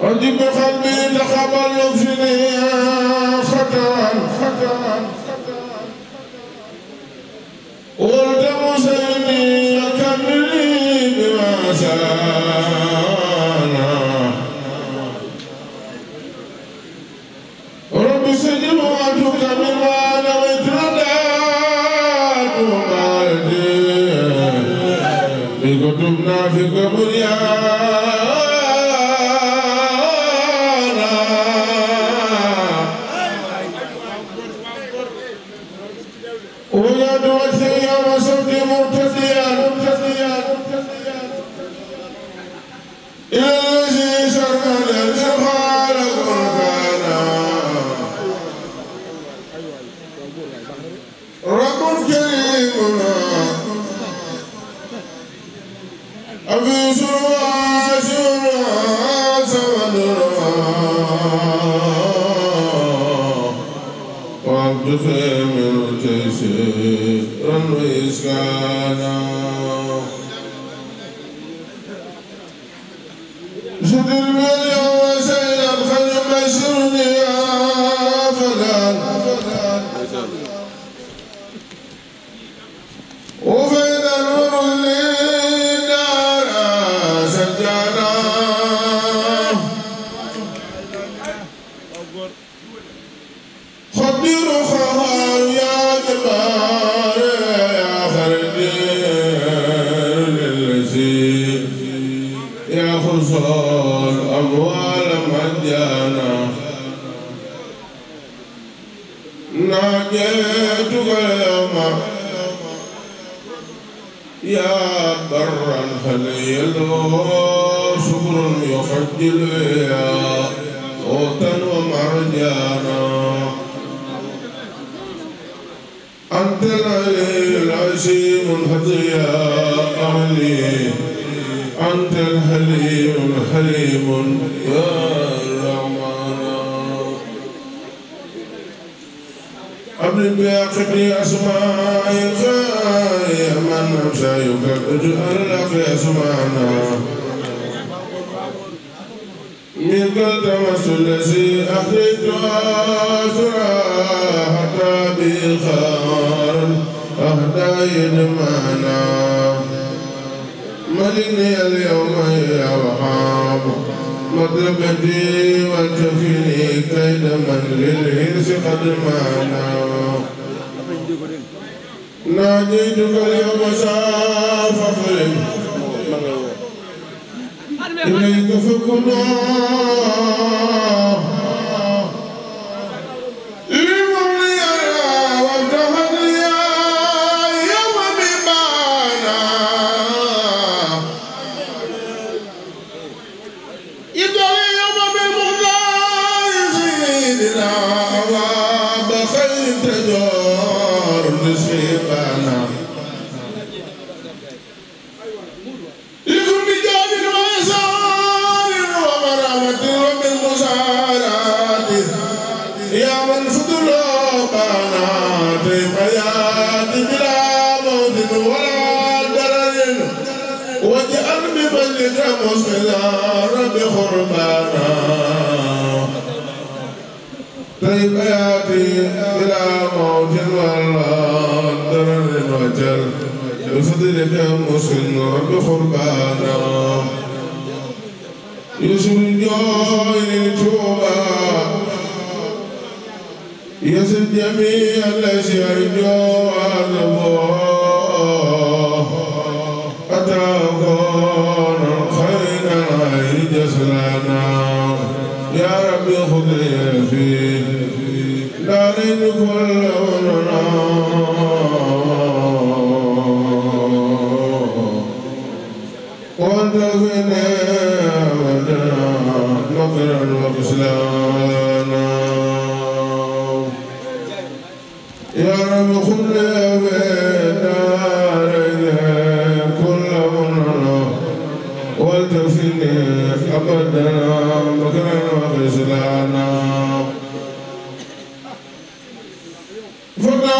أجب قلبي تقبل فيني خطأ والتمس سيدي أكمل لي بما سانا رب سجل وأتوك مما نويت رداء ومالدي بكتبنا في قبريا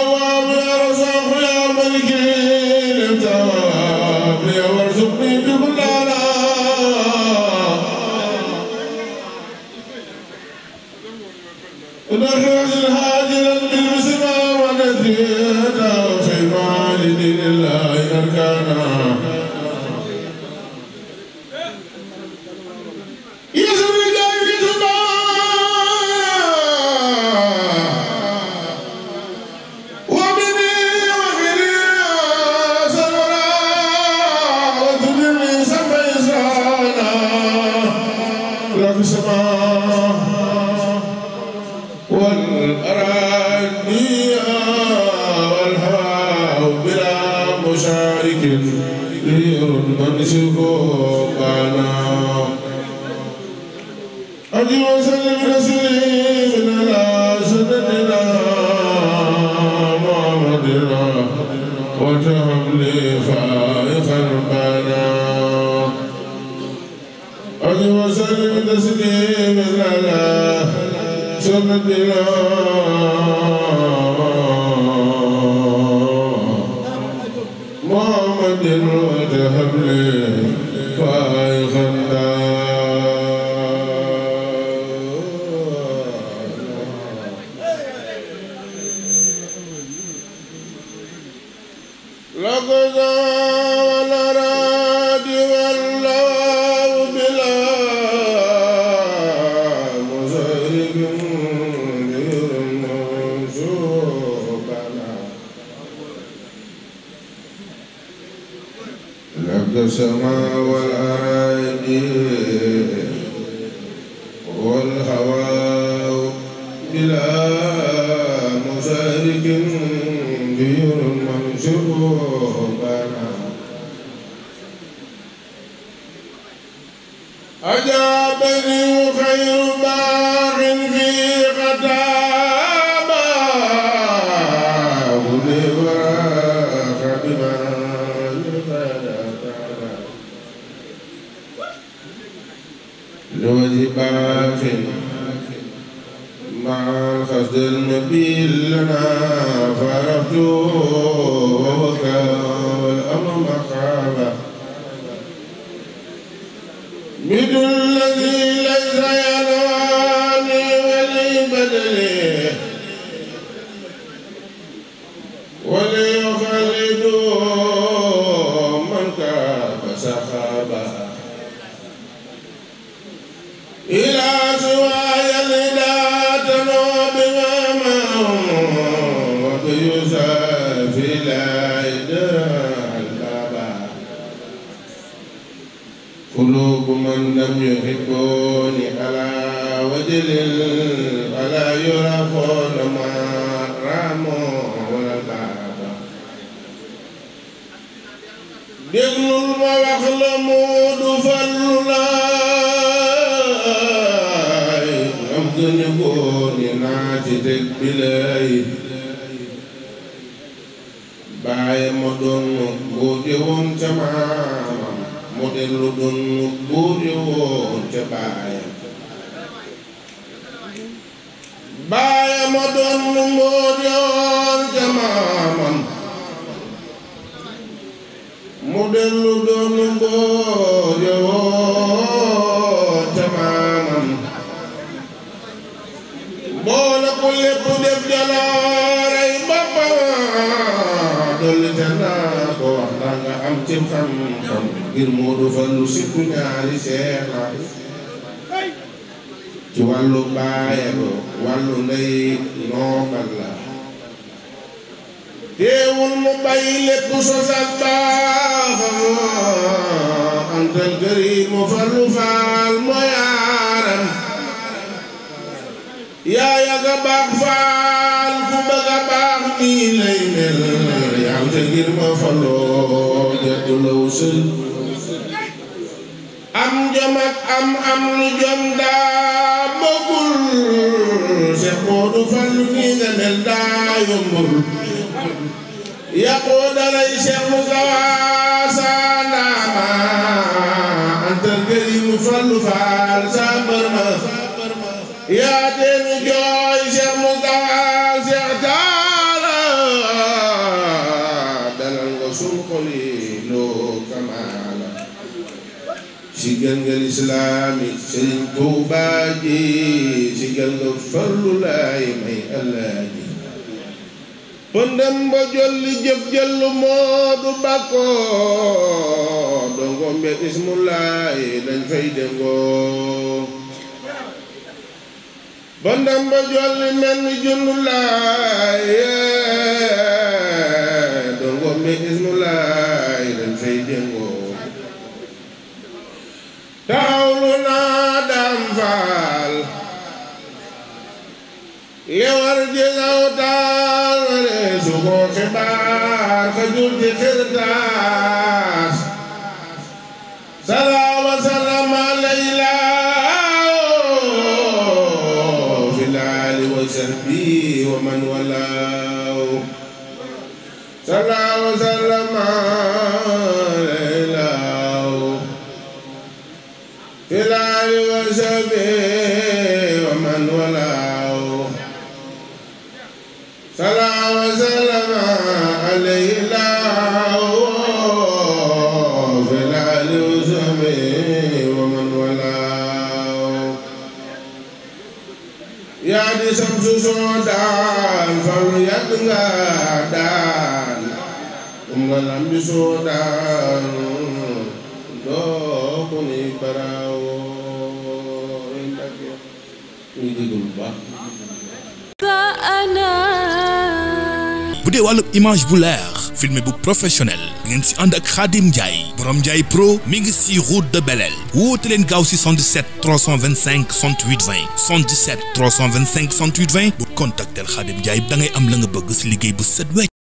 تواب يا رزاق يا ملك التواب يا وارزقني بكل نخرج الهاجر بالمسمى ونزيدا في مال دين الله أركانا يسر الجاي تبا وبني وغيري سرورا وتدري سبع إسرانا لك سما والأراني والهواء بلا مشارك لير منسك قانا أجي وسلم رسولي على سيدنا محمدنا وتهم لي فائقا بانا أجي وسلم تسليما على سيدنا محمد وتهب لي فائقا لقد والأراد واللواب بلا مشارك غير منسوبنا لك السماء والأراضي والهواء بلا مشارك غير منسوبنا أجابني خير باغ في غتابة ولي وراك بما لوجه باغ مع الخصد النبي لنا فرحت ووكى والأمر مخابة مد الذي ليس ينواني ولي بدني وليخلد من كاب سخابا إلى سواي الهدى تنوب بمامهم وبيوسف لا يدرى البابا قلوب من لم يحبوني على وجل ولا يرفون ما راموا ولا البابا دغل الموخل مود فلولاي أمدن يكوني ناتي تكبلاي باي مدن بودي وون تمام modelu doon buuri woon te baayam ma doon mboodi woon te maamam modelu doon mboodi woon te maamam boole ko lépp def jalooray boppam dolli te naa ko wax naa nga am ci xam-xam ngir Moodu Fallu sikku ñaari seex la ci wàllu baay wàllu ndey noobal la teewul mu bàyyi lépp sosal baaxam antal kërim mu Fallu faal mooy aaram yaa yaga baax faal ku bëgg a baax nii lay mel yaa te ngir ma Falloo jaddu law sël am jom ak am lu jom daa bëggul Seex Moodu Fallu nii nga mel daa yombul yàqoo dalay Seex Mustafa saa ndaama antal kërim Fallu faal saa bërma yaa teenu jooy Seex Mustafa Seex Taala sigal nga lislaami Sëriñ Tuubaa ji sigal nga Fallu Laay may Alaaji pëndam ba jolli jëf jëllu Moodu Bàkkoo dongo mbe ismu Laay dañ fay dengoo pëndam ba jolli mel ni junnu Laay dongo mbe ismu Laay dañ fay dengoo taawlu naa Daam Faal lewar jëlaw taal su ko xibaar ka jur ci xirtaas salaama salaama layla fi laali wa sahbi wa man walaaw salaama salaama layla fi laali wa sahbi wa man walaaw salaam salaam alayhi fil ali wa sahbihi wa man walaaw yaa di samsu soodaan Fallu yàgg nga daan nga lambi soodaan doo ko ni baraawoo ñu déglu bu baax. bu dee wàllu image bu leer filmé bu professionnel ngeen si ànd ak Khadim Ndiaye borom Ndiaye Pro mi ngi si route de Belel woote leen gaaw si 77 325 68 20 77 325 68 20 bu contactel Khadim Ndiaye da ngay am la nga bëgg si liggéey bu set wecc